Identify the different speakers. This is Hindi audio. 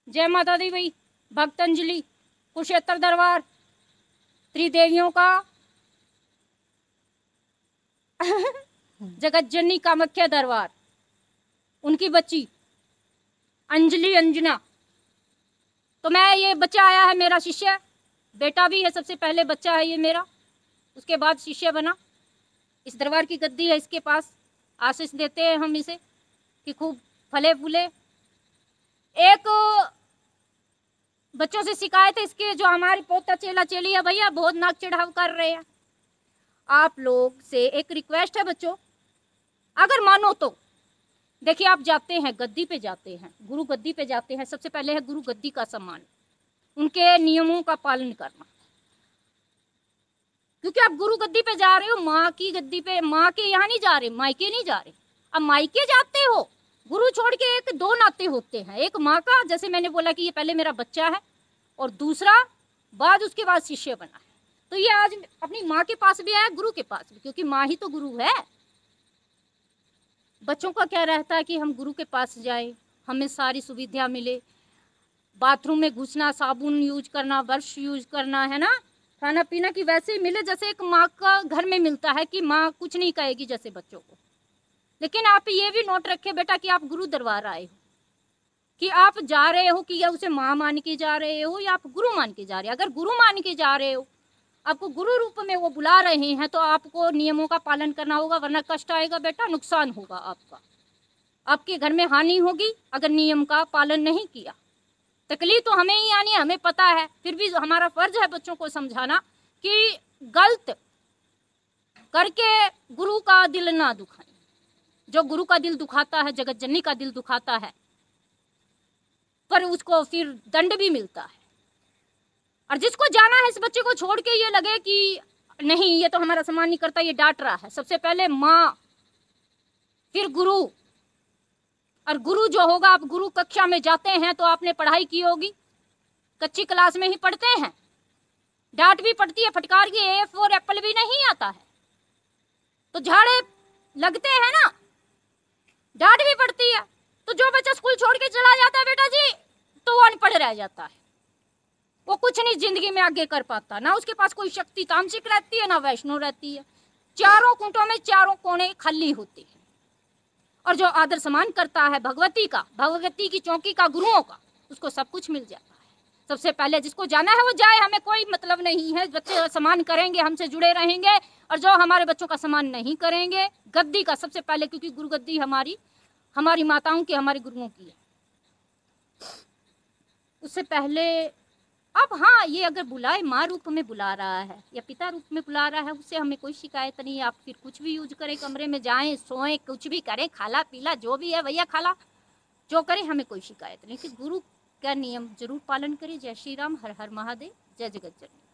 Speaker 1: जय माता दी भाई। भक्तंजलि, कुरुक्षेत्र दरबार, त्रिदेवियों का जगत जननी कामाख्या दरबार, उनकी बच्ची अंजलि अंजना। तो मैं, ये बच्चा आया है मेरा शिष्य, बेटा भी है, सबसे पहले बच्चा है ये मेरा, उसके बाद शिष्य बना। इस दरबार की गद्दी है इसके पास। आशीष देते हैं हम इसे कि खूब फले फूले। एक बच्चों से शिकायत है इसके, जो हमारी पोता चेला चेली है भैया, बहुत नाक चढ़ाव कर रहे हैं। आप लोग से एक रिक्वेस्ट है बच्चों, अगर मानो तो देखिए, आप जाते हैं गद्दी पे, जाते हैं गुरु गद्दी पे जाते हैं, सबसे पहले है गुरु गद्दी का सम्मान, उनके नियमों का पालन करना। क्योंकि आप गुरु गद्दी पे जा रहे हो, माँ की गद्दी पे, माँ के यहाँ नहीं जा रहे, मायके नहीं जा रहे। अब मायके जाते हो, गुरु छोड़ के एक दो नाते होते हैं, एक माँ का, जैसे मैंने बोला कि ये पहले मेरा बच्चा है, और दूसरा बाद उसके बाद शिष्य बना है। तो ये आज अपनी माँ के पास भी आया, गुरु के पास भी, क्योंकि माँ ही तो गुरु है। बच्चों का क्या रहता है कि हम गुरु के पास जाए, हमें सारी सुविधा मिले, बाथरूम में घुसना, साबुन यूज करना, ब्रश यूज करना, है ना, खाना पीना की वैसे ही मिले जैसे एक माँ का घर में मिलता है, कि माँ कुछ नहीं कहेगी जैसे बच्चों को। लेकिन आप ये भी नोट रखे बेटा कि आप गुरु दरबार आए हो, कि आप जा रहे हो कि या उसे माँ मान के जा रहे हो या आप गुरु मान के जा रहे हो। अगर गुरु मान के जा रहे हो, आपको गुरु रूप में वो बुला रहे हैं, तो आपको नियमों का पालन करना होगा, वरना कष्ट आएगा बेटा, नुकसान होगा आपका, आपके घर में हानि होगी अगर नियम का पालन नहीं किया। तकलीफ तो हमें ही आनी है, हमें पता है, फिर भी हमारा फर्ज है बच्चों को समझाना कि गलत करके गुरु का दिल ना दुखाएं। जो गुरु का दिल दुखाता है, जगत जननी का दिल दुखाता है, पर उसको फिर दंड भी मिलता है। और जिसको जाना है, इस बच्चे को छोड़ के ये लगे कि नहीं ये तो हमारा सम्मान नहीं करता, ये डांट रहा है, सबसे पहले माँ, फिर गुरु। और गुरु जो होगा, आप गुरु कक्षा में जाते हैं तो आपने पढ़ाई की होगी, कच्ची क्लास में ही पढ़ते हैं, डांट भी पड़ती है, फटकार की ए फॉर एप्पल भी नहीं आता है, तो झाड़े लगते हैं ना, डांट भी पड़ती है। तो जो बच्चा स्कूल छोड़ के चला जाता है बेटा जी, तो वो अनपढ़ रह जाता है, वो कुछ नहीं जिंदगी में आगे कर पाता, ना उसके पास कोई शक्ति तामसिक रहती है, ना वैष्णो रहती है। चारों कुंटों में चारों कोने खाली होते हैं। और जो आदर सम्मान करता है भगवती का, भगवती की चौकी का, गुरुओं का, उसको सब कुछ मिल जाता है। सबसे पहले जिसको जाना है वो जाए, हमें कोई मतलब नहीं है। बच्चे सम्मान करेंगे, हमसे जुड़े रहेंगे, और जो हमारे बच्चों का सम्मान नहीं करेंगे, गद्दी का सबसे पहले, क्योंकि गुरु गद्दी हमारी माताओं की, हमारे गुरुओं की है, उससे पहले। अब हाँ, ये अगर बुलाए, माँ रूप में बुला रहा है या पिता रूप में बुला रहा है, उससे हमें कोई शिकायत नहीं है। आप फिर कुछ भी यूज करें, कमरे में जाएं, सोएं, कुछ भी करें, खाला पीला जो भी है भैया खाला, जो करें, हमें कोई शिकायत नहीं। कि गुरु का नियम जरूर पालन करें। जय श्री राम, हर हर महादेव, जय जगत जननी।